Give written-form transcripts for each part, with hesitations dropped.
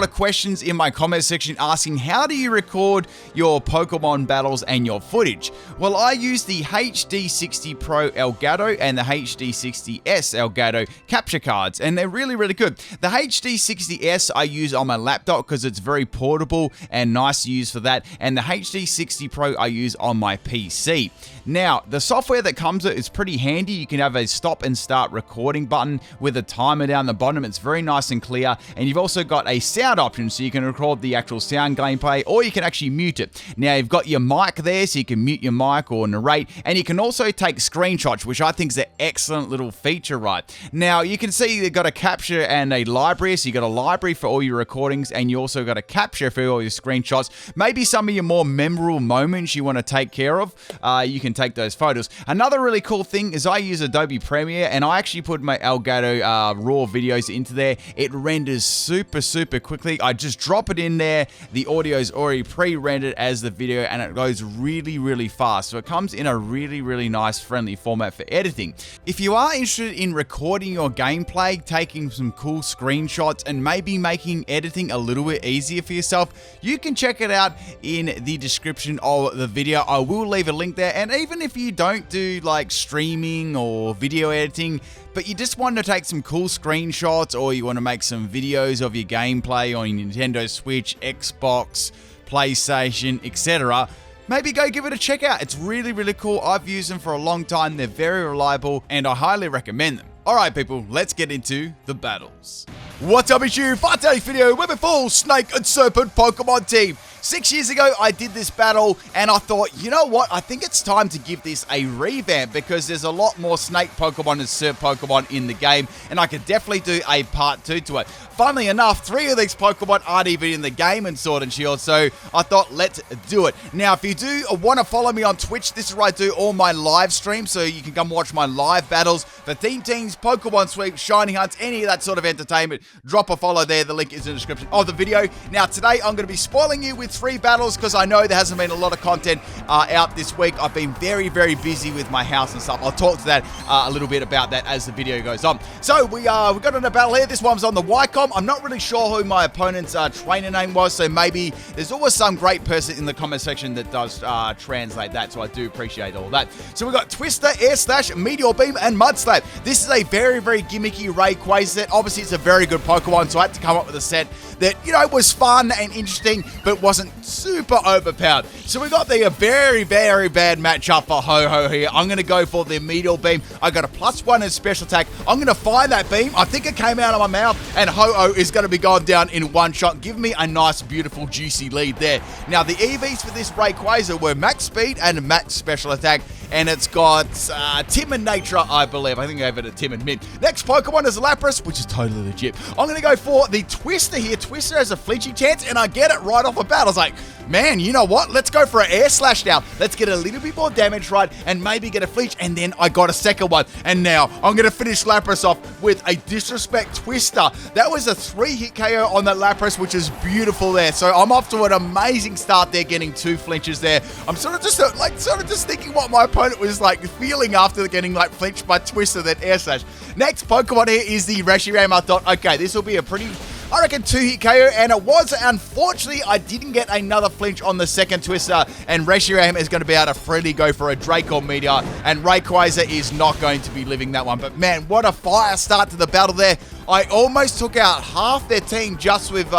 lot of questions in my comment section asking how do you record your Pokemon battles and your footage. Well, I use the HD60 Pro Elgato and the HD60S Elgato capture cards, and they're really, really good. The HD60S I use on my laptop because it's very portable and nice to use for that, and the HD60 Pro I use on my PC. Now, the software that comes with it is pretty handy. You can have a stop and start recording button with a timer down the bottom. It's very nice and clear, and you've also got a sound option, so you can record the actual sound gameplay, or you can actually mute it. Now, you've got your mic there, so you can mute your mic or narrate, and you can also take screenshots, which I think is an excellent little feature, right? Now, you can see you've got a capture and a library, so you've got a library for all your recordings, and you also got a capture for all your screenshots. Maybe some of your more memorable moments you want to take care of, you can take those photos. Another really cool thing is I use Adobe Premiere, and I actually put my Elgato RAW videos into there. It renders super quickly. I just drop it in there. The audio is already pre-rendered as the video, and it goes really fast. So it comes in a really nice, friendly format for editing. If you are interested in recording your gameplay, taking some cool screenshots, and maybe making editing a little bit easier for yourself, you can check it out in the description of the video. I will leave a link there, and even if you don't do like streaming or video editing, but you just want to take some cool screenshots, or you want to make some videos of your gameplay on your Nintendo Switch, Xbox, PlayStation, etc., maybe go give it a check out. It's really cool. I've used them for a long time. They're very reliable, and I highly recommend them. Alright people, let's get into the battles. What's up, it's you, for today's video, we're the full Snake and Serpent Pokemon team. 6 years ago, I did this battle, and I thought, you know what, I think it's time to give this a revamp, because there's a lot more Snake Pokemon and Serpent Pokemon in the game, and I could definitely do a part 2 to it. Funnily enough, 3 of these Pokemon aren't even in the game in Sword and Shield, so I thought, let's do it. Now, if you do want to follow me on Twitch, this is where I do all my live streams, so you can come watch my live battles for Team Teams, Pokemon Sweep, Shiny Hunts, any of that sort of entertainment. Drop a follow there, the link is in the description of the video. Now, today, I'm going to be spoiling you with 3 battles, because I know there hasn't been a lot of content out this week. I've been very busy with my house and stuff. I'll talk to that a little bit about that as the video goes on. So we've got in a battle here. This one's on the Wycom. I'm not really sure who my opponent's trainer name was, so maybe there's always some great person in the comment section that does translate that, so I do appreciate all that. So we've got Twister, Air Slash, Meteor Beam, and Mud Slap. This is a very gimmicky Rayquaza set. Obviously, it's a very good Pokemon, so I had to come up with a set that, you know, was fun and interesting, but wasn't super overpowered. So we got the very bad matchup for Ho-Ho here. I'm going to go for the Meteor Beam. I got a +1 in special attack. I'm going to fire that beam. I think it came out of my mouth, and Ho-Oh is going to be going down in one shot. Give me a nice, beautiful, juicy lead there. Now, the EVs for this Rayquaza were max speed and max special attack, and it's got Timid Nature, I believe. I think I gave it a Timid Mid. Next Pokemon is Lapras, which is totally legit. I'm going to go for the Twister here. Twister has a flinching chance, and I get it right off the bat. I was like, man, you know what? Let's go for an Air Slash now. Let's get a little bit more damage right, and maybe get a flinch, and then I got a second one. And now, I'm going to finish Lapras off with a Disrespect Twister. That was a 3-hit KO on that Lapras, which is beautiful there. So I'm off to an amazing start there, getting 2 flinches there. I'm sort of just thinking what my opponent was like feeling after getting like flinched by Twister, that Air Slash. Next Pokemon here is the Reshiram. I thought, okay, this will be a pretty, I reckon, 2-hit KO, and it was. Unfortunately, I didn't get another flinch on the second Twister, and Reshiram is going to be able to freely go for a Draco Meteor, and Rayquaza is not going to be living that one. But man, what a fire start to the battle there. I almost took out half their team just with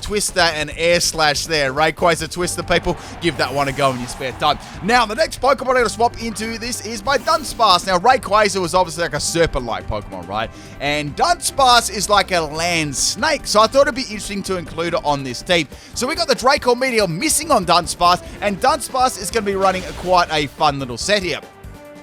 Twister and Air Slash there. Rayquaza, Twister, people, give that one a go in your spare time. Now, the next Pokemon I'm going to swap into this is my Dunsparce. Now, Rayquaza was obviously like a serpent-like Pokemon, right? And Dunsparce is like a land snake, so I thought it'd be interesting to include it on this team. So we got the Draco Meteor missing on Dunsparce, and Dunsparce is going to be running quite a fun little set here.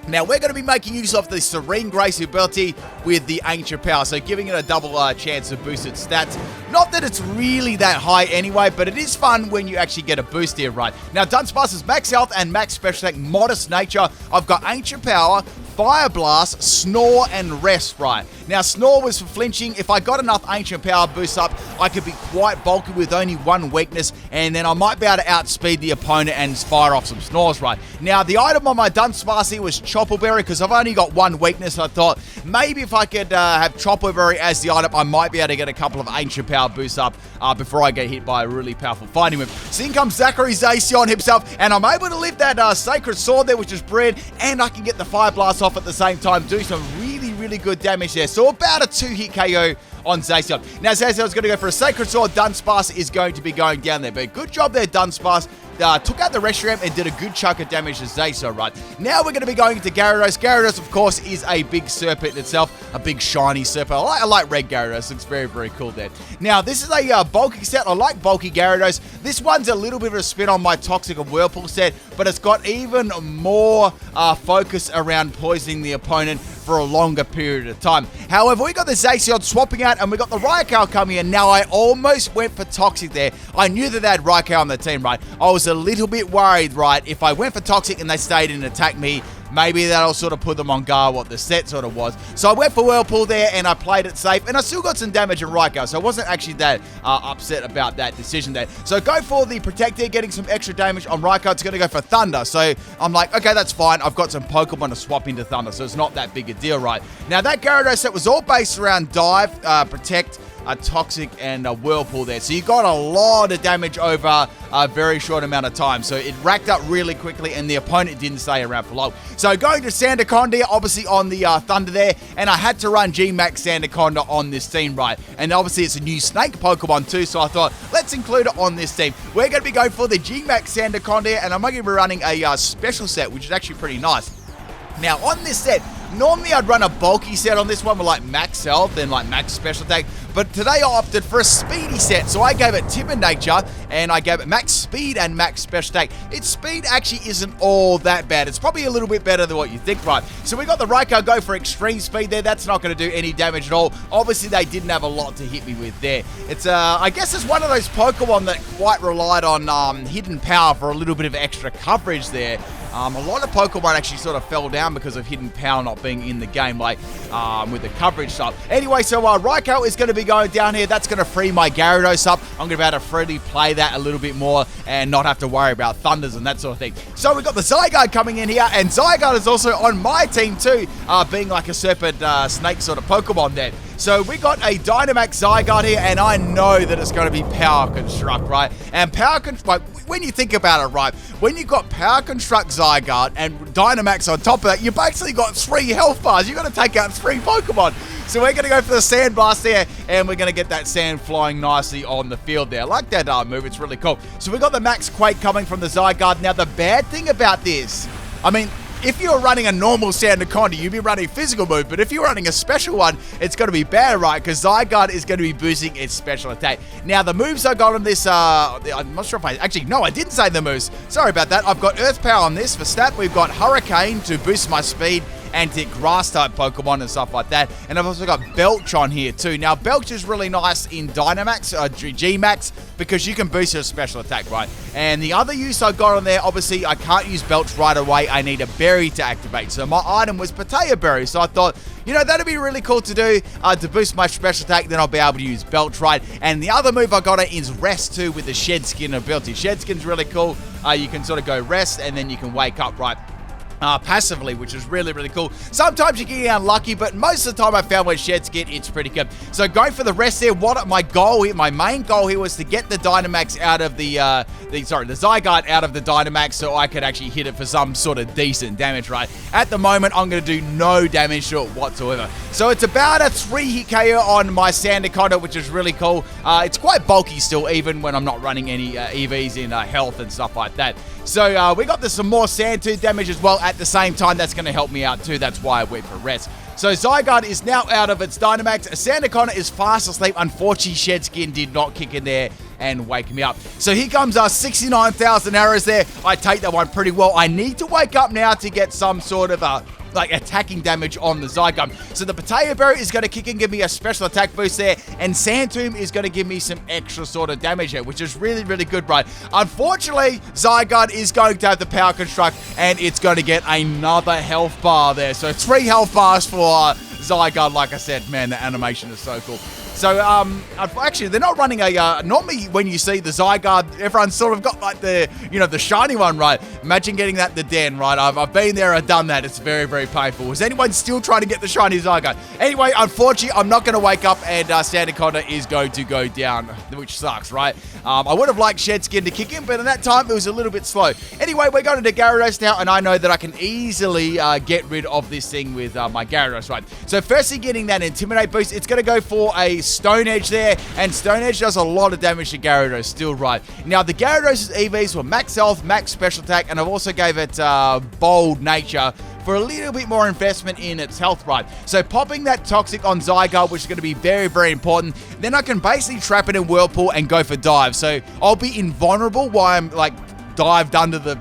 Now, we're going to be making use of the Serene Grace ability with the Ancient Power, so giving it a double chance to boost its stats. Not that it's really that high anyway, but it is fun when you actually get a boost here, right? Now, Dunsparce is max health and max special attack, modest nature. I've got Ancient Power, Fire Blast, Snore, and Rest, right? Now, Snore was for flinching. If I got enough Ancient Power boost up, I could be quite bulky with only one weakness, and then I might be able to outspeed the opponent and fire off some Snores, right? Now, the item on my Dunsparce was Chopper Berry, because I've only got one weakness. I thought maybe if I could have Chopper Berry as the item, I might be able to get a couple of Ancient Power boosts up before I get hit by a really powerful fighting move. So in comes Zachary Zacian himself, and I'm able to lift that Sacred Sword there, which is brilliant, and I can get the Fire Blast off at the same time, do some really good damage there. So about a 2-hit KO on Zacian. Now, Zacian's going to go for a Sacred Sword. Dunsparce is going to be going down there. But good job there, Dunsparce. Took out the Reshiram and did a good chunk of damage to Zacian, right? Now we're going to be going into Gyarados. Gyarados, of course, is a big Serpent itself. A big shiny Serpent. I like red Gyarados. Looks very cool there. Now, this is a bulky set. I like bulky Gyarados. This one's a little bit of a spin on my Toxic and Whirlpool set, but it's got even more focus around poisoning the opponent for a longer period of time. However, we got the Zacian swapping out, and we got the Raikou coming in. Now, I almost went for Toxic there. I knew that they had Raikou on the team, right? I was a little bit worried, right? If I went for Toxic and they stayed and attacked me, maybe that'll sort of put them on guard what the set sort of was. So I went for Whirlpool there, and I played it safe, and I still got some damage in Raikou, so I wasn't actually that upset about that decision there. So go for the Protect there, getting some extra damage on Raikou. It's going to go for Thunder, so I'm like, okay, that's fine. I've got some Pokemon to swap into Thunder, so it's not that big a deal, right? Now, that Gyarados set was all based around Dive, Protect, a Toxic, and a Whirlpool there. So you got a lot of damage over a very short amount of time. So it racked up really quickly, and the opponent didn't stay around for long. So going to Sandaconda, obviously on the Thunder there, and I had to run G-Max Sandaconda on this team, right? And obviously it's a new Snake Pokemon too, so I thought, let's include it on this team. We're going to be going for the G-Max Sandaconda, and I'm going to be running a special set, which is actually pretty nice. Now, on this set, normally I'd run a bulky set on this one with like max health and like max special attack, but today I opted for a speedy set, so I gave it Timid Nature, and I gave it max speed and max special attack. Its speed actually isn't all that bad. It's probably a little bit better than what you think, right? So we got the Raikou go for extreme speed there. That's not going to do any damage at all. Obviously, they didn't have a lot to hit me with there. It's, I guess it's one of those Pokemon that quite relied on hidden power for a little bit of extra coverage there. A lot of Pokemon actually sort of fell down because of hidden power not being in the game, like with the coverage stuff. Anyway, so Raikou is going to be going down here. That's going to free my Gyarados up. I'm going to be able to freely play that a little bit more and not have to worry about Thunders and that sort of thing. So we've got the Zygarde coming in here, and Zygarde is also on my team too, being like a Serpent Snake sort of Pokemon there. So we got a Dynamax Zygarde here, and I know that it's going to be Power Construct, right? And Power Construct, when you think about it, right, when you've got Power Construct Zygarde and Dynamax on top of that, you basically got 3 health bars. You've got to take out 3 Pokemon. So we're going to go for the Sand Blast there, and we're going to get that sand flying nicely on the field there. I like that move. It's really cool. So we got the Max Quake coming from the Zygarde. Now, the bad thing about this, I mean, if you're running a normal Sandaconda, you'd be running a physical move, but if you're running a special one, it's going to be bad, right? Because Zygarde is going to be boosting its special attack. Now, the moves I got on this, I'm not sure if I didn't say the moves. Sorry about that. I've got Earth Power on this. For stat, we've got Hurricane to boost my speed and to Grass-type Pokemon and stuff like that. And I've also got Belch on here too. Now, Belch is really nice in Dynamax, G-Max, because you can boost your special attack, right? And the other use I got on there, obviously, I can't use Belch right away. I need a berry to activate. So my item was Potato Berry. So I thought, you know, that'd be really cool to do to boost my special attack. Then I'll be able to use Belch, right? And the other move I got is Rest too with the Shed Skin ability. Shed Skin's really cool. You can sort of go rest and then you can wake up, right? Passively, which is really cool. Sometimes you can get unlucky, but most of the time I found with Shed Skin, it's pretty good. So going for the rest there, what my goal here, my main goal here was to get the Dynamax out of the Zygarde out of the Dynamax so I could actually hit it for some sort of decent damage, right? At the moment, I'm going to do no damage to it whatsoever. So it's about a 3-hit KO on my Sandaconda, which is really cool. It's quite bulky still, even when I'm not running any EVs in health and stuff like that. So we got some more Sandtooth damage as well at the same time. That's going to help me out too. That's why I went for rest. So Zygarde is now out of its Dynamax. Sandaconda is fast asleep. Unfortunately, Shed Skin did not kick in there and wake me up. So here comes our 69,000 arrows there. I take that one pretty well. I need to wake up now to get some sort of like attacking damage on the Zygarde. So the Potato Berry is going to kick and give me a special attack boost there, and Sandtomb is going to give me some extra sort of damage there, which is really good, right? Unfortunately, Zygarde is going to have the Power Construct, and it's going to get another health bar there. So 3 health bars for Zygarde, like I said, man, the animation is so cool. So, actually, they're not running a, normally when you see the Zygarde, everyone's sort of got like the, the shiny one, right? Imagine getting that in the den, right? I've been there, I've done that. It's very, very painful. Is anyone still trying to get the shiny Zygarde? Anyway, unfortunately, I'm not going to wake up and Sandaconda is going to go down, which sucks, right? I would have liked Shed Skin to kick in, but at that time, it was a little bit slow. Anyway, we're going to Gyarados now, and I know that I can easily get rid of this thing with my Gyarados, right? So, firstly, getting that Intimidate boost, it's going to go for a Stone Edge there, and Stone Edge does a lot of damage to Gyarados, still right. Now, the Gyarados' EVs were max health, max special attack, and I've also gave it bold nature for a little bit more investment in its health, right? So popping that Toxic on Zygarde, which is going to be very, very important, then I can basically trap it in Whirlpool and go for dive. So I'll be invulnerable while I'm like dived under the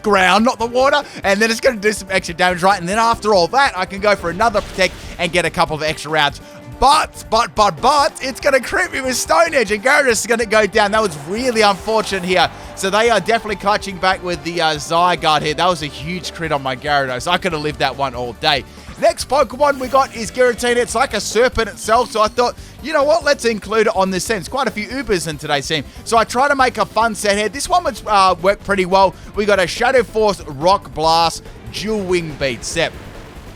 ground, not the water, and then it's going to do some extra damage, right? And then after all that, I can go for another Protect and get a couple of extra rounds. But, it's going to crit me with Stone Edge, and Gyarados is going to go down. That was really unfortunate here. So they are definitely clutching back with the Zygarde here. That was a huge crit on my Gyarados. I could have lived that one all day. Next Pokemon we got is Giratina. It's like a Serpent itself, so I thought, you know what, let's include it on this set. There's quite a few Ubers in today's team. So I try to make a fun set here. This one would work pretty well. We got a Shadow Force, Rock Blast, Dual Wing Beat set.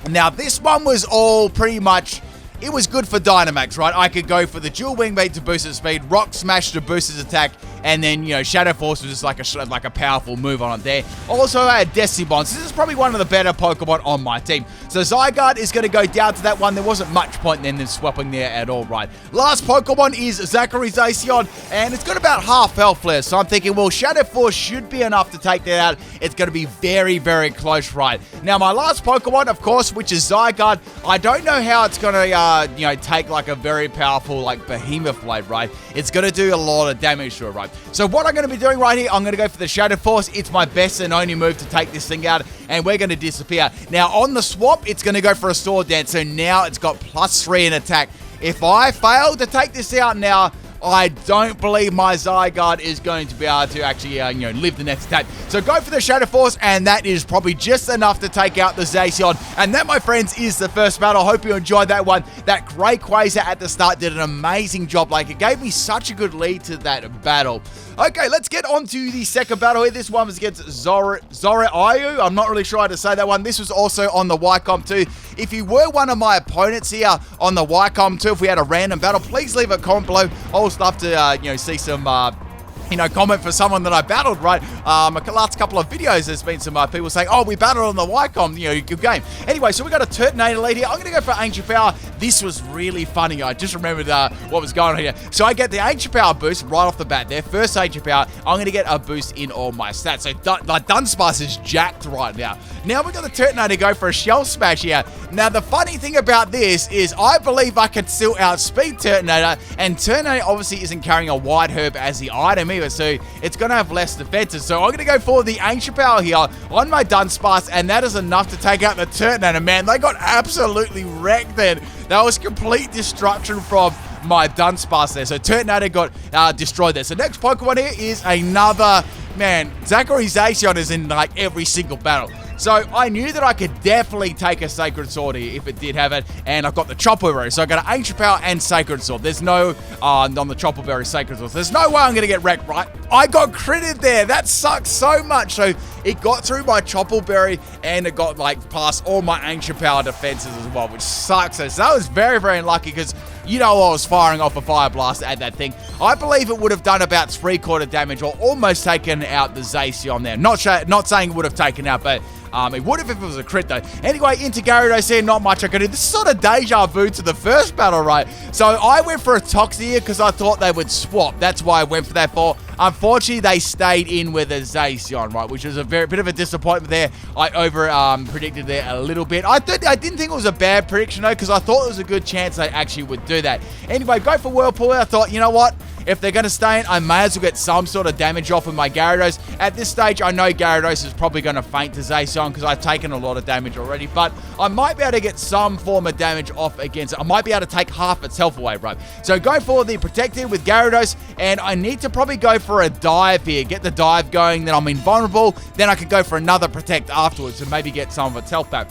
Now, this one was all pretty much... It was good for Dynamax, right? I could go for the Dual Wing Beat to boost its speed, Rock Smash to boost its attack, and then, Shadow Force was just like a powerful move on it there. Also, I had Destiny Bonds. This is probably one of the better Pokemon on my team. So Zygarde is going to go down to that one. There wasn't much point then in swapping there at all, right? Last Pokemon is Zygarde, and it's got about half health flare. So I'm thinking, well, Shadow Force should be enough to take that out. It's going to be very, very close, right? Now, my last Pokemon, of course, which is Zygarde, I don't know how it's going to, take like a very powerful, like, Behemoth Blade, right? It's going to do a lot of damage to it, right? So what I'm going to be doing right here, I'm going to go for the Shadow Force. It's my best and only move to take this thing out, and we're going to disappear. Now, on the swap, it's going to go for a Sword Dance, so now it's got +3 in attack. If I fail to take this out now, I don't believe my Zygarde is going to be able to actually, live the next attack. So go for the Shadow Force, and that is probably just enough to take out the Zacian. And that, my friends, is the first battle. Hope you enjoyed that one. That Rayquaza at the start did an amazing job. Like, it gave me such a good lead to that battle. Okay, let's get on to the second battle here. This one was against Zoraiu. I'm not really sure how to say that one. This was also on the Wycombe too. If you were one of my opponents here on the Wycombe too, if we had a random battle, please leave a comment below. I always love to, see some... comment for someone that I battled, right? The last couple of videos, there's been some people saying, oh, we battled on the Wycombe, good game. Anyway, so we got a Turtonator lead here. I'm going to go for Ancient Power. This was really funny. I just remembered what was going on here. So I get the Ancient Power boost right off the bat there. First Ancient Power, I'm going to get a boost in all my stats. So Dunsparce is jacked right now. Now we've got the Turtonator go for a Shell Smash here. Now, the funny thing about this is I believe I can still outspeed Turtonator, and Turtonator obviously isn't carrying a White Herb as the item either, so it's going to have less defenses. So I'm going to go for the Ancient Power here on my Dunsparce, and that is enough to take out the Turtonator. Man, they got absolutely wrecked then. That was complete destruction from my Dunsparce there. So Turtonator got destroyed there. So next Pokemon here is another... Man, Zacian is in like every single battle. So I knew that I could definitely take a Sacred Sword here if it did have it, and I've got the Chopper Berry, so I got an Ancient Power and Sacred Sword. There's no, on the Chopper Berry Sacred Sword, there's no way I'm going to get wrecked, right? I got critted there. That sucks so much. So it got through my Chopper Berry, and it got like past all my Ancient Power defenses as well, which sucks. So that was very, very unlucky because I was firing off a Fire Blast at that thing. I believe it would have done about 3/4 damage or almost taken out the Zacian there. Not saying it would have taken out, but it would have if it was a crit though. Anyway, into Gyarados here, not much I could do. This is sort of deja vu to the first battle, right? So I went for a Toxic here because I thought they would swap. That's why I went for that for. Unfortunately, they stayed in with a Zacian, right? Which was a bit of a disappointment there. I predicted there a little bit. I didn't think it was a bad prediction though, because I thought there was a good chance they actually would do that. Anyway, go for Whirlpool. I thought, you know what? If they're going to stay in, I may as well get some sort of damage off with my Gyarados. At this stage, I know Gyarados is probably going to faint to Zacian because I've taken a lot of damage already, but I might be able to get some form of damage off against it. I might be able to take half its health away, right? So go for the Protected with Gyarados, and I need to probably go for a Dive here. Get the Dive going, then I'm invulnerable. Then I could go for another Protect afterwards and maybe get some of its health back.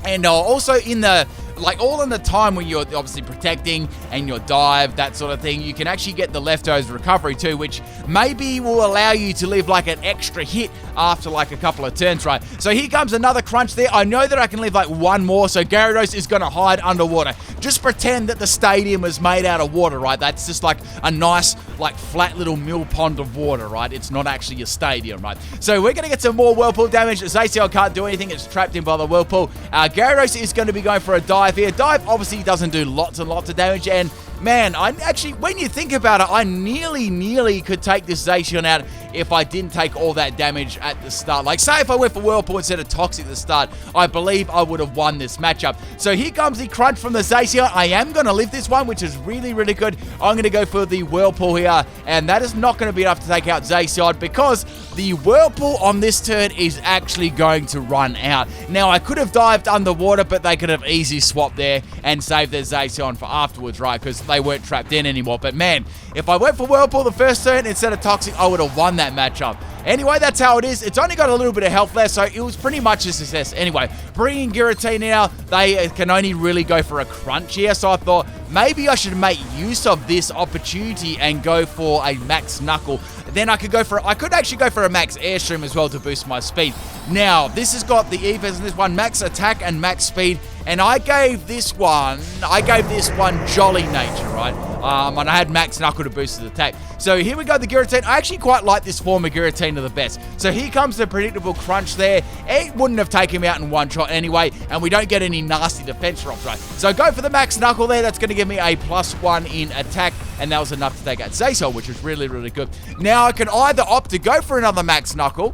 And also in the like all in the time when you're obviously protecting and your dive, that sort of thing, you can actually get the leftovers recovery too, which maybe will allow you to live like an extra hit after like a couple of turns, right? So here comes another crunch there. I know that I can leave like one more, so Gyarados is going to hide underwater. Just pretend that the stadium is made out of water, right? That's just like a nice, like flat little mill pond of water, right? It's not actually a stadium, right? So we're going to get some more Whirlpool damage. Zacian can't do anything. It's trapped in by the Whirlpool. Gyarados is going to be going for a dive here. Dive obviously doesn't do lots and lots of damage, and man, I actually, when you think about it, I nearly could take this Zacian out if I didn't take all that damage at the start. Like, say if I went for Whirlpool instead of Toxic at the start, I believe I would have won this matchup. So here comes the crunch from the Zacian. I am going to live this one, which is really good. I'm going to go for the Whirlpool here, and that is not going to be enough to take out Zacian because the Whirlpool on this turn is actually going to run out. Now, I could have dived underwater, but they could have easily swapped there and saved their Zacian for afterwards, right? Because they weren't trapped in anymore. But man, if I went for Whirlpool the first turn instead of Toxic, I would have won that matchup. Anyway, that's how it is. It's only got a little bit of health left, so it was pretty much a success. Anyway, bringing Giratina now, they can only really go for a crunch here, so I thought maybe I should make use of this opportunity and go for a Max Knuckle. Then I could actually go for a Max Airstream as well to boost my speed. Now, this has got the EVs in this one, Max Attack and Max Speed, and I gave this one Jolly Nature, right? And I had Max Knuckle to boost his attack. So here we go, the Giratina. I actually quite like this form of Giratina the best. So here comes the predictable crunch there. It wouldn't have taken him out in one shot anyway, and we don't get any nasty defense drops, right? So go for the Max Knuckle there. That's going to give me a +1 in attack, and that was enough to take out Zacian, which is really good. Now I can either opt to go for another Max Knuckle,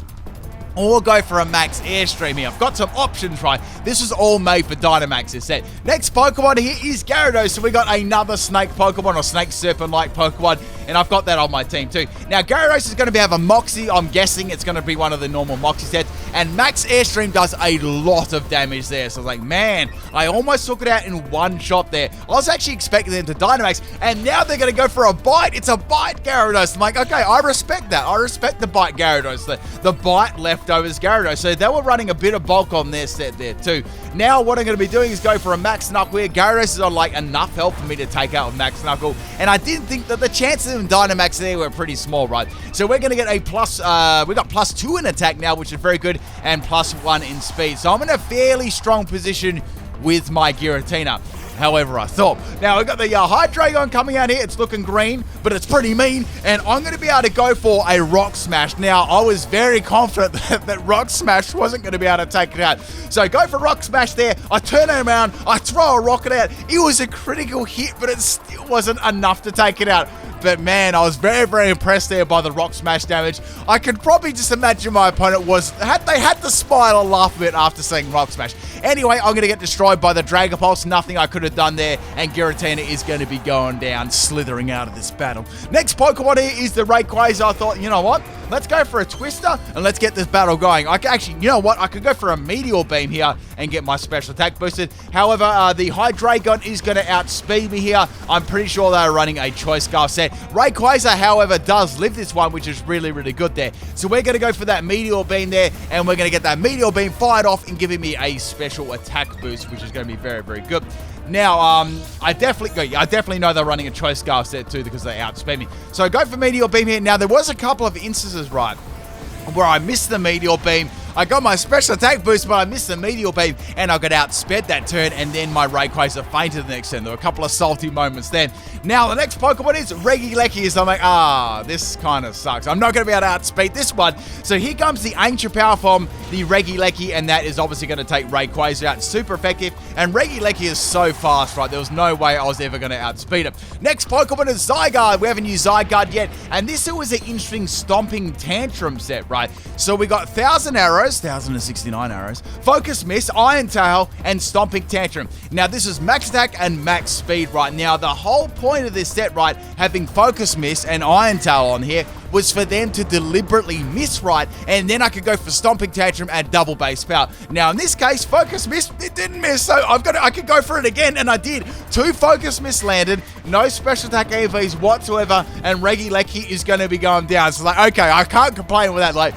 or go for a Max Airstream here. I've got some options, right? This is all made for Dynamax, this set. Next Pokemon here is Gyarados. So we got another Snake Pokemon, or Snake Serpent-like Pokemon, and I've got that on my team too. Now, Gyarados is going to have a Moxie. I'm guessing it's going to be one of the normal Moxie sets, and Max Airstream does a lot of damage there. So I was like, man, I almost took it out in one shot there. I was actually expecting them to Dynamax, and now they're going to go for a Bite. It's a Bite Gyarados. I'm like, okay, I respect that. I respect the Bite Gyarados. The Bite leftovers Gyarados. So they were running a bit of bulk on their set there too. Now what I'm going to be doing is go for a Max Knuckle here. Gyarados is on like enough health for me to take out with Max Knuckle, and I didn't think that the chances of Dynamax there were pretty small, right? So we're going to get a we got +2 in attack now, which is very good, and +1 in speed. So I'm in a fairly strong position with my Giratina. However, I thought. Now, we've got the Hydreigon coming out here. It's looking green, but it's pretty mean, and I'm going to be able to go for a Rock Smash. Now, I was very confident that Rock Smash wasn't going to be able to take it out. So, go for Rock Smash there. I turn it around. I throw a rocket out. It was a critical hit, but it still wasn't enough to take it out. But man, I was very impressed there by the Rock Smash damage. I could probably just imagine my opponent they had to smile and laugh a bit after seeing Rock Smash. Anyway, I'm going to get destroyed by the Dragon Pulse. Nothing I could have done there, and Giratina is going to be going down, slithering out of this battle. Next Pokemon here is the Rayquaza. I thought, you know what? Let's go for a Twister, and let's get this battle going. I could actually, you know what? I could go for a Meteor Beam here and get my special attack boosted. However, the Hydreigon is going to outspeed me here. I'm pretty sure they're running a Choice Scarf set. Rayquaza, however, does live this one, which is really good there. So we're going to go for that Meteor Beam there, and we're going to get that Meteor Beam fired off and giving me a special attack boost, which is going to be very good. Now, I definitely know they're running a Choice Scarf set too because they outspeed me. So go for Meteor Beam here. Now, there was a couple of instances, right, where I missed the Meteor Beam. I got my special attack boost, but I missed the Meteor Beam, and I got outsped that turn, and then my Rayquaza fainted the next turn. There were a couple of salty moments then. Now, the next Pokemon is Regieleki, so I'm like, this kind of sucks. I'm not going to be able to outspeed this one. So here comes the Ancient Power from the Regieleki, and that is obviously going to take Rayquaza out. Super effective, and Regieleki is so fast, right? There was no way I was ever going to outspeed him. Next Pokemon is Zygarde. We haven't used Zygarde yet, and this was an interesting Stomping Tantrum set, right? So we got 1,000 arrows, 1,069 arrows, Focus Miss, Iron Tail, and Stomping Tantrum. Now, this is max attack and max speed right now. The whole point of this set, right, having Focus Miss and Iron Tail on here, was for them to deliberately miss, right, and then I could go for Stomping Tantrum and double base power. Now, in this case, Focus Miss, it didn't miss, so I could go for it again, and I did. 2 Focus Miss landed, no special attack EVs whatsoever, and Regieleki is going to be going down. So, like, okay, I can't complain with that. Like,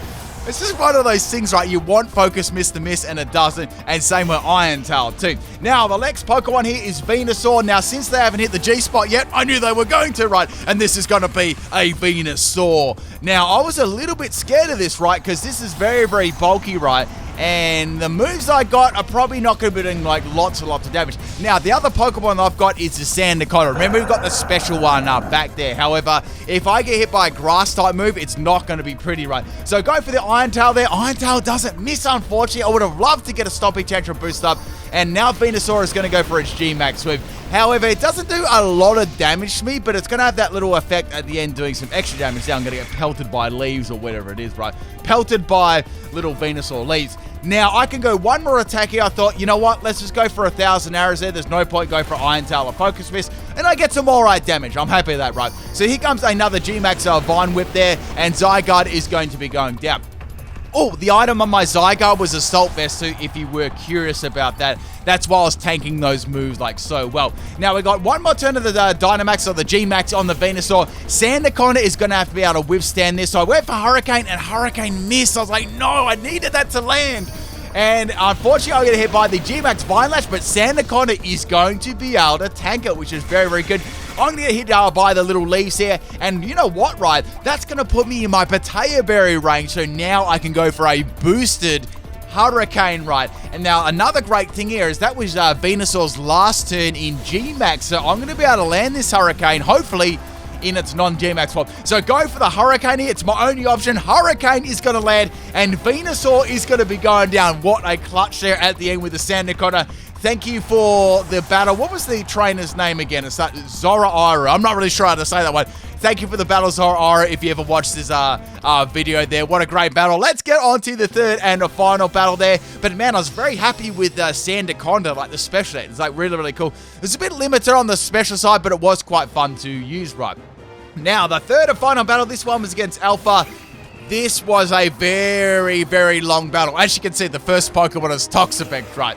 It's just one of those things, right? You want Focus Miss to miss, and it doesn't. And same with Iron Tail, too. Now, the next Pokemon here is Venusaur. Now, since they haven't hit the G-spot yet, I knew they were going to, right? And this is going to be a Venusaur. Now, I was a little bit scared of this, right? Because this is very, very bulky, right? And the moves I got are probably not going to be doing like lots and lots of damage. Now, the other Pokemon I've got is the Sandaconda. Remember, we've got the special one back there. However, if I get hit by a grass type move, it's not going to be pretty, right? So go for the Iron Tail there. Iron Tail doesn't miss, unfortunately. I would have loved to get a Stomping Tantrum boost up. And now Venusaur is going to go for its G-Max move. However, it doesn't do a lot of damage to me, but it's going to have that little effect at the end doing some extra damage. Now I'm going to get pelted by leaves or whatever it is, right? Pelted by little Venusaur leaves. Now, I can go one more attack here. I thought, you know what? Let's just go for 1,000 arrows there. There's no point going for Iron Tail or Focus Miss. And I get some all right damage. I'm happy with that, right? So here comes another G-Max Vine Whip there. And Zygarde is going to be going down. Oh, the item on my Zygarde was Assault Vest too, if you were curious about that. That's why I was tanking those moves like so well. Now we got one more turn of the Dynamax or the G-Max on the Venusaur. Sandaconda is going to have to be able to withstand this. So I went for Hurricane and Hurricane missed. I was like, no, I needed that to land. And unfortunately, I get hit by the G-Max Vine Lash, but Sandaconda is going to be able to tank it, which is very, very good. I'm going to get hit by the little leaves here. And you know what, right? That's going to put me in my Potato Berry range. So now I can go for a boosted Hurricane, right? And now another great thing here is that was Venusaur's last turn in G-Max. So I'm going to be able to land this Hurricane, hopefully, in its non-G-Max form. So go for the Hurricane here. It's my only option. Hurricane is going to land, and Venusaur is going to be going down. What a clutch there at the end with the Sandaconda. Thank you for the battle. What was the trainer's name again? It's Zora Ira. I'm not really sure how to say that one. Thank you for the battle, Zora Ira, if you ever watched this video there. What a great battle. Let's get on to the third and the final battle there. But man, I was very happy with Sandaconda, like the special. It's like really, really cool. It's a bit limited on the special side, but it was quite fun to use, right? Now, the third and final battle, this one was against Alpha. This was a very, very long battle. As you can see, the first Pokemon is Toxapex, right?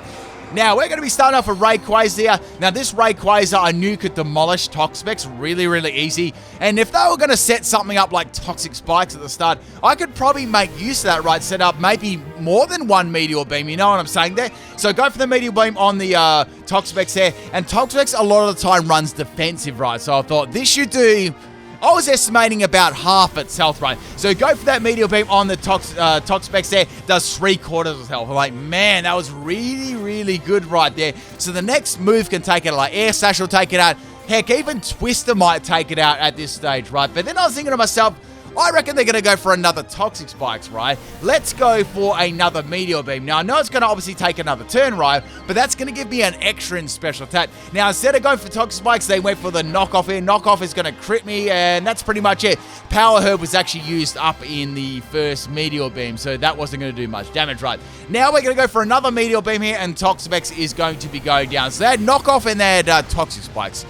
Now, we're going to be starting off with Rayquaza here. Now, this Rayquaza I knew could demolish Toxapex really, really easy. And if they were going to set something up like Toxic Spikes at the start, I could probably make use of that, right? Set up maybe more than one Meteor Beam. You know what I'm saying there? So go for the Meteor Beam on the Toxapex there. And Toxapex a lot of the time runs defensive, right? So I thought this should do... I was estimating about half its health, right? So go for that Meteor Beam on the Toxapex there. Does 3/4 of its health. I'm like, man, that was really, really good right there. So the next move can take it out. Like Air Slash will take it out. Heck, even Twister might take it out at this stage, right? But then I was thinking to myself, I reckon they're going to go for another Toxic Spikes, right? Let's go for another Meteor Beam. Now, I know it's going to obviously take another turn, right? But that's going to give me an extra in special attack. Now, instead of going for Toxic Spikes, they went for the Knockoff here. Knockoff is going to crit me, and that's pretty much it. Power Herb was actually used up in the first Meteor Beam, so that wasn't going to do much damage, right? Now, we're going to go for another Meteor Beam here, and Toxapex is going to be going down. So they had Knockoff and they had Toxic Spikes.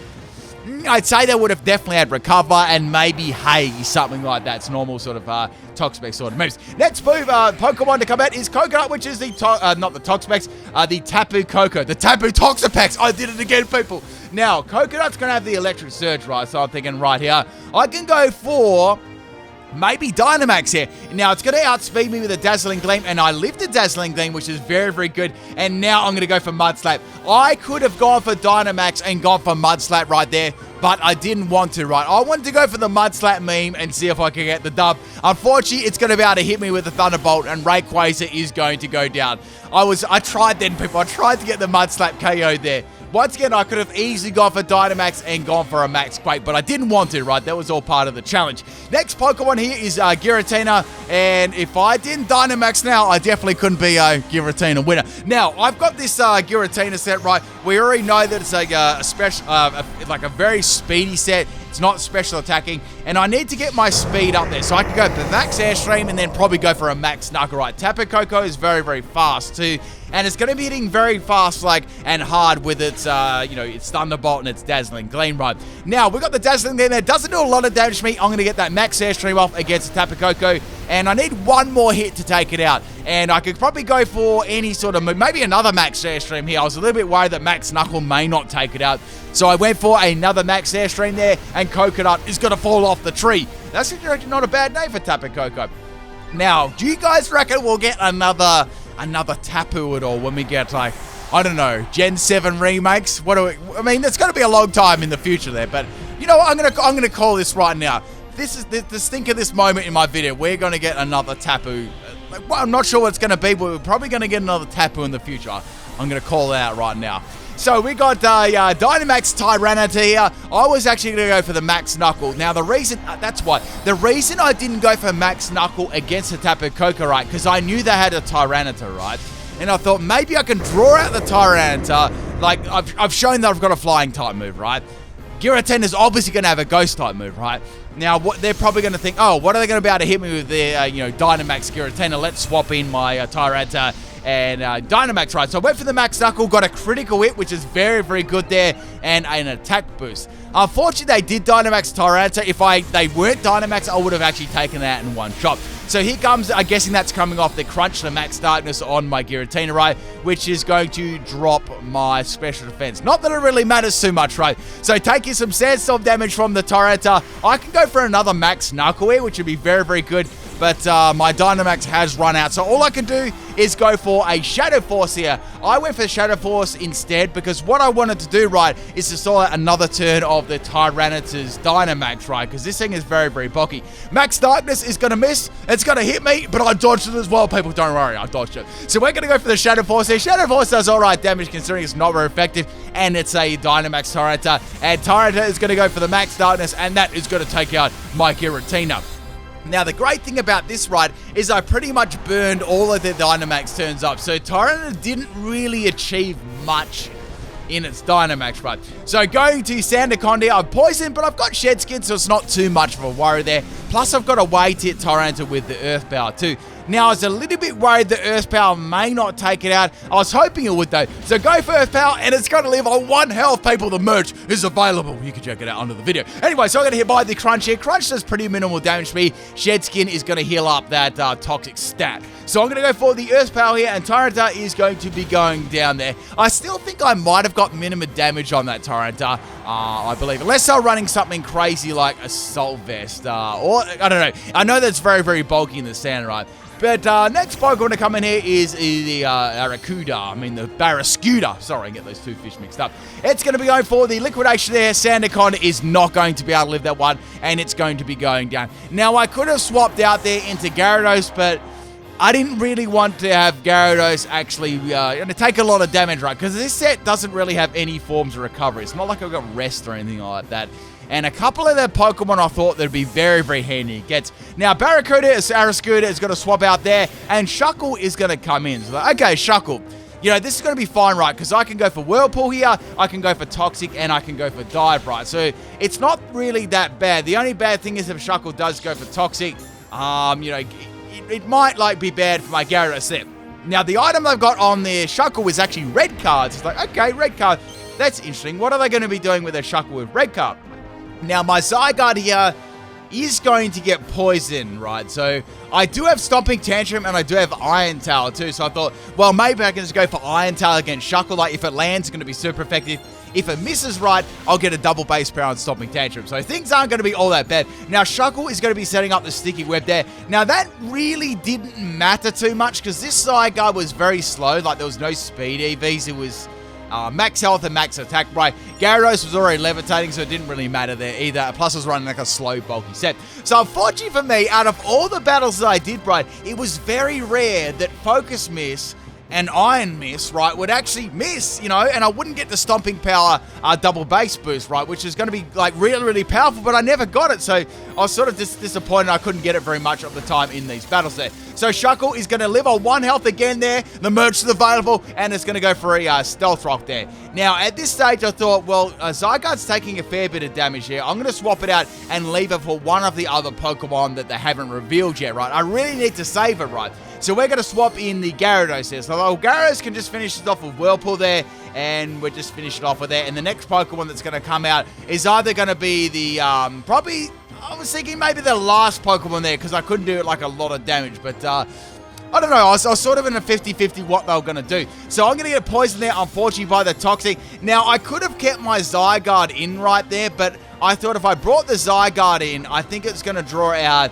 I'd say they would have definitely had Recover and maybe Haze, something like that. It's normal sort of Toxapex sort of moves. Next move, Pokemon to come out is Coconut, which is the, not the Toxapex, the Tapu Koko. The Tapu Toxapex. I did it again, people. Now, Coconut's going to have the Electric Surge, right? So I'm thinking right here, I can go for... maybe Dynamax here. Now, it's going to outspeed me with a Dazzling Gleam, and I lived a Dazzling Gleam, which is very, very good. And now I'm going to go for Mud Slap. I could have gone for Dynamax and gone for Mud Slap right there, but I didn't want to, right? I wanted to go for the Mud Slap meme and see if I could get the dub. Unfortunately, it's going to be able to hit me with a Thunderbolt, and Rayquaza is going to go down. I tried then, people. I tried to get the Mud Slap KO there. Once again, I could have easily gone for Dynamax and gone for a Max Quake, but I didn't want to, right? That was all part of the challenge. Next Pokemon here is Giratina, and if I didn't Dynamax now, I definitely couldn't be a Giratina winner. Now, I've got this Giratina set, right? We already know that it's like a special, like a very speedy set. It's not special attacking, and I need to get my speed up there, so I can go for Max Airstream and then probably go for a Max Knuckle, right? Tapu Koko is very, very fast too, and it's going to be hitting very fast, like, and hard with its, its Thunderbolt and its Dazzling Gleam, right? Now, we've got the Dazzling Gleam there. Doesn't do a lot of damage to me. I'm going to get that Max Airstream off against the Tapu Koko, and I need one more hit to take it out, and I could probably go for any sort of move, maybe another Max Airstream here. I was a little bit worried that Max Knuckle may not take it out, so I went for another Max Airstream there, and Coconut is going to fall off the tree. That's actually not a bad name for Tapu Koko. Now, do you guys reckon we'll get another Tapu at all when we get, like, I don't know, Gen 7 remakes? I mean, it's going to be a long time in the future there, but you know what? I'm gonna call this right now. This is the stink of this moment in my video. We're going to get another Tapu. Well, I'm not sure what it's going to be, but we're probably going to get another Tapu in the future. I'm going to call it out right now. So we got Dynamax Tyranitar here. I was actually going to go for the Max Knuckle. Now the reason, that's why. The reason I didn't go for Max Knuckle against the Tapu Koko, right, because I knew they had a Tyranitar, right? And I thought maybe I can draw out the Tyranitar. Like, I've shown that I've got a flying type move, right? Giratina is obviously going to have a ghost type move, right? Now, what they're probably going to think, oh, what are they going to be able to hit me with their, Dynamax Giratina? Let's swap in my Tyranitar and Dynamax, right? So I went for the Max Knuckle, got a critical hit, which is very, very good there, and an attack boost. Unfortunately, they did Dynamax Tyranitar. If they weren't Dynamax, I would have actually taken that in one shot. So here comes, I'm guessing that's coming off the Crunch, the Max Darkness on my Giratina, right? Which is going to drop my special defense. Not that it really matters too much, right? So taking some Sandstorm damage from the Tyranitar, I can go for another Max Knuckle here, which would be very, very good. But my Dynamax has run out. So all I can do is go for a Shadow Force here. I went for Shadow Force instead because what I wanted to do, right, is to stall out another turn of the Tyranitar's Dynamax, right? Because this thing is very, very bulky. Max Darkness is going to miss. It's going to hit me, but I dodged it as well. People, don't worry, I dodged it. So we're going to go for the Shadow Force here. Shadow Force does all right damage considering it's not very effective, and it's a Dynamax Tyranitar. And Tyranitar is going to go for the Max Darkness, and that is going to take out my Giratina. Now, the great thing about this, right, is I pretty much burned all of the Dynamax turns up. So Tyranitar didn't really achieve much in its Dynamax, right? So going to Sandaconda, I'm poisoned, but I've got Shed Skin, so it's not too much of a worry there. Plus, I've got a way to hit Tyranitar with the Earth Power too. Now, I was a little bit worried the Earth Power may not take it out. I was hoping it would, though. So go for Earth Power, and it's going to live on 1 health, people. The merch is available. You can check it out under the video. Anyway, so I'm going to hit by the Crunch here. Crunch does pretty minimal damage to me. Shed Skin is going to heal up that Toxic stat. So I'm going to go for the Earth Power here, and Tyranitar is going to be going down there. I still think I might have got minimum damage on that Tyranitar, I believe. Unless they're running something crazy like Assault Vest, or, I don't know. I know that's very, very bulky in the stand, right? But next Pokemon to come in here is the the Barrascuda. Sorry, I get those two fish mixed up. It's going to be going for the Liquidation there. Sandaconda is not going to be able to live that one, and it's going to be going down. Now, I could have swapped out there into Gyarados, but I didn't really want to have Gyarados actually take a lot of damage, right? Because this set doesn't really have any forms of recovery. It's not like I've got Rest or anything like that. And a couple of the Pokemon I thought that'd be very, very handy. Now, Barracuda, Barrascuda is going to swap out there, and Shuckle is going to come in. So, okay, Shuckle. This is going to be fine, right? Because I can go for Whirlpool here, I can go for Toxic, and I can go for Dive, right? So, it's not really that bad. The only bad thing is if Shuckle does go for Toxic, it might, be bad for my Gyarados set. Now, the item they've got on their Shuckle is actually red cards. It's like, okay, red card. That's interesting. What are they going to be doing with their Shuckle with red card? Now, my Zygarde here is going to get poisoned, right? So, I do have Stomping Tantrum, and I do have Iron Tail, too. So, I thought, well, maybe I can just go for Iron Tail against Shuckle. Like, if it lands, it's going to be super effective. If it misses right, I'll get a double base power and Stomping Tantrum. So, things aren't going to be all that bad. Now, Shuckle is going to be setting up the Sticky Web there. Now, that really didn't matter too much, because this Zygarde was very slow. Like, there was no speed EVs. It was max health and max attack, right? Gyarados was already levitating, so it didn't really matter there either. Plus, it was running like a slow, bulky set. So, unfortunately for me, out of all the battles that I did, right, it was very rare that Focus Miss and Iron Miss, right, would actually miss, and I wouldn't get the Stomping Power double base boost, right, which is going to be, like, really, really powerful, but I never got it, so I was sort of disappointed I couldn't get it very much of the time in these battles there. So Shuckle is going to live on 1 health again there, the merch is available, and it's going to go for a Stealth Rock there. Now, at this stage, I thought, well, Zygarde's taking a fair bit of damage here. I'm going to swap it out and leave it for one of the other Pokemon that they haven't revealed yet, right? I really need to save it, right? So we're going to swap in the Gyarados here. So Gyarados can just finish it off with Whirlpool there, and we'll just finish it off with that. And the next Pokemon that's going to come out is either going to be the, probably, I was thinking maybe the last Pokemon there, because I couldn't do it like a lot of damage, but, I don't know, I was sort of in a 50-50 what they were going to do. So I'm going to get poisoned there, unfortunately, by the Toxic. Now, I could have kept my Zygarde in right there, but I thought if I brought the Zygarde in, I think it's going to draw out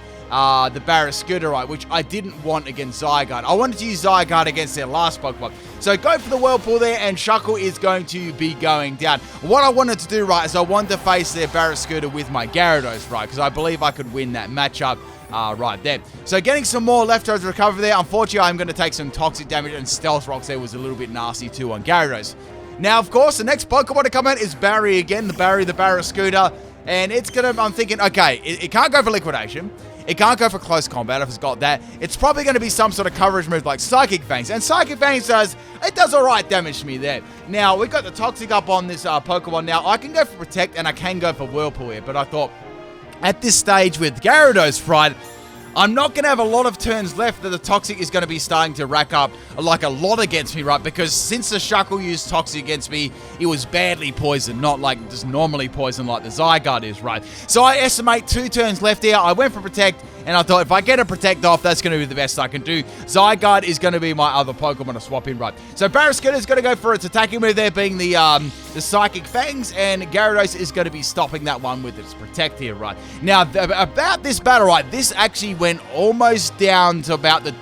the Barraskewda, right, which I didn't want against Zygarde. I wanted to use Zygarde against their last Pokemon. So go for the Whirlpool there, and Shuckle is going to be going down. What I wanted to do, right, is I wanted to face their Barraskewda with my Gyarados, right, because I believe I could win that matchup. Right there. So getting some more leftovers recover there. Unfortunately, I'm going to take some toxic damage, and Stealth Rocks there was a little bit nasty too on Gyarados. Now, of course, the next Pokemon to come out is Barry again, the Barraskewda. And it's going to, I'm thinking, okay, it can't go for Liquidation. It can't go for Close Combat if it's got that. It's probably going to be some sort of coverage move like Psychic Fangs. And Psychic Fangs does alright damage to me there. Now, we've got the Toxic up on this Pokemon now. I can go for Protect and I can go for Whirlpool here. But I thought, at this stage with Gyarados, right, I'm not going to have a lot of turns left that the Toxic is going to be starting to rack up like a lot against me, right? Because since the Shuckle used Toxic against me, it was badly poisoned, not like just normally poisoned like the Zygarde is, right? So I estimate 2 turns left here. I went for Protect, and I thought if I get a Protect off, that's going to be the best I can do. Zygarde is going to be my other Pokemon to swap in, right? So Barraskewda is going to go for its attacking move there, being the Psychic Fangs, and Gyarados is going to be stopping that one with its Protect here, right? Now, about this battle, right, this actually went almost down to about the...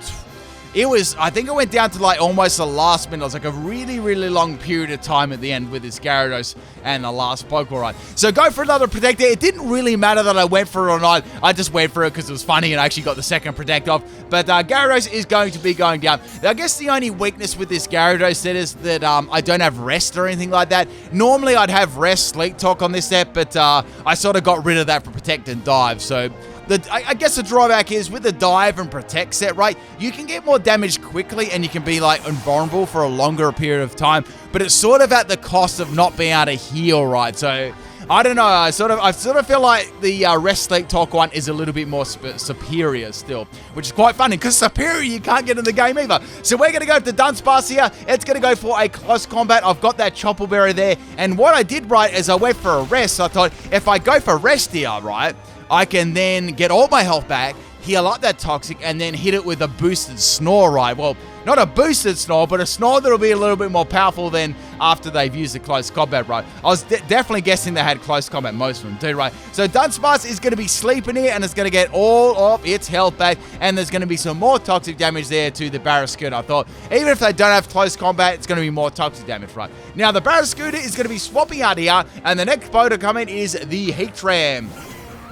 I think it went down to like almost the last minute. It was like a really, really long period of time at the end with this Gyarados and the last Pokemon, right? So go for another Protect there. It didn't really matter that I went for it or not. I just went for it because it was funny and I actually got the second Protect off. But Gyarados is going to be going down. I guess the only weakness with this Gyarados set is that I don't have Rest or anything like that. Normally I'd have Rest, Sleep Talk on this set, but I sort of got rid of that for Protect and Dive. So... I guess the drawback is with the Dive and Protect set, right, you can get more damage quickly and you can be like invulnerable for a longer period of time, but it's sort of at the cost of not being able to heal, right? So I don't know, I sort of feel like the Rest Sleep Talk one is a little bit more superior still, which is quite funny because superior you can't get in the game either. So we're going to go to Dunsparce here. It's going to go for a Close Combat. I've got that Chopple Berry there, and what I did, right, is I went for a Rest. So I thought if I go for Rest here, right, I can then get all my health back, heal up that Toxic, and then hit it with a boosted Snore, right? Well, not a boosted Snore, but a Snore that'll be a little bit more powerful than after they've used the Close Combat, right? I was definitely guessing they had Close Combat, most of them do, right? So Dunsparce is going to be sleeping here, and it's going to get all of its health back, and there's going to be some more toxic damage there to the Barraskewda. I thought, even if they don't have Close Combat, it's going to be more toxic damage, right? Now, the Barraskewda is going to be swapping out here, and the next foe to come in is the Heatran.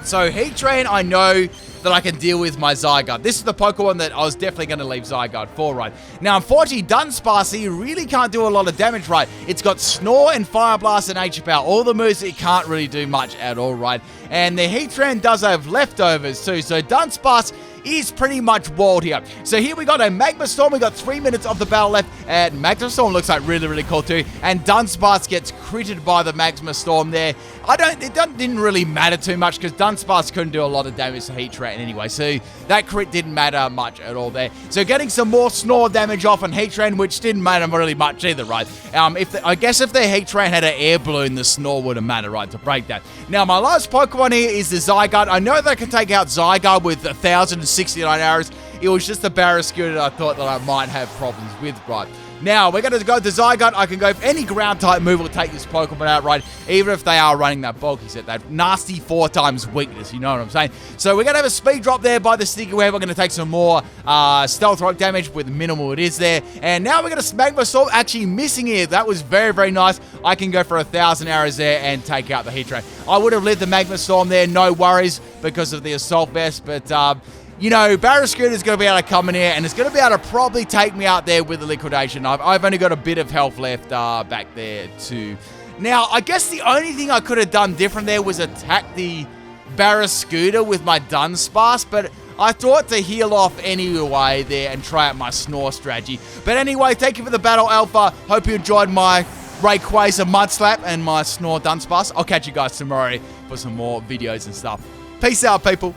So Heatran, I know that I can deal with my Zygarde. This is the Pokemon that I was definitely going to leave Zygarde for, right? Now, unfortunately, Dunsparce really can't do a lot of damage, right? It's got Snore and Fire Blast and Nature Power. All the moves, it can't really do much at all, right? And the Heatran does have leftovers too, so Dunsparce is pretty much walled here. So here we got a Magma Storm. We got 3 minutes of the battle left, and Magma Storm looks like really, really cool too. And Dunsparce gets critted by the Magma Storm there. It didn't really matter too much because Dunsparce couldn't do a lot of damage to Heatran anyway. So that crit didn't matter much at all there. So getting some more Snore damage off on Heatran, which didn't matter really much either, right? I guess if the Heatran had an air balloon, the Snore would have mattered, right, to break that. Now, my last Pokemon here is the Zygarde. I know that I can take out Zygarde with 1,069 arrows. It was just the Barraskewda that I thought that I might have problems with, right? Now, we're going to go to Zygarde. I can go for any ground-type move will take this Pokemon out, right? Even if they are running that bulky set, that nasty 4 times weakness, you know what I'm saying? So we're going to have a speed drop there by the Sticky Web. We're going to take some more Stealth Rock damage with minimal it is there. And now we're going to Magma Storm, actually missing here. That was very, very nice. I can go for 1,000 arrows there and take out the Heatran. I would have lived the Magma Storm there, no worries, because of the Assault Vest, but... you know, Barraskewda is going to be able to come in here and it's going to be able to probably take me out there with the Liquidation. I've only got a bit of health left back there too. Now, I guess the only thing I could have done different there was attack the Barraskewda with my Dunsparce, but I thought to heal off anyway there and try out my Snore strategy. But anyway, thank you for the battle, Alpha. Hope you enjoyed my Rayquaza Mud Slap and my Snore Dunsparce. I'll catch you guys tomorrow for some more videos and stuff. Peace out, people.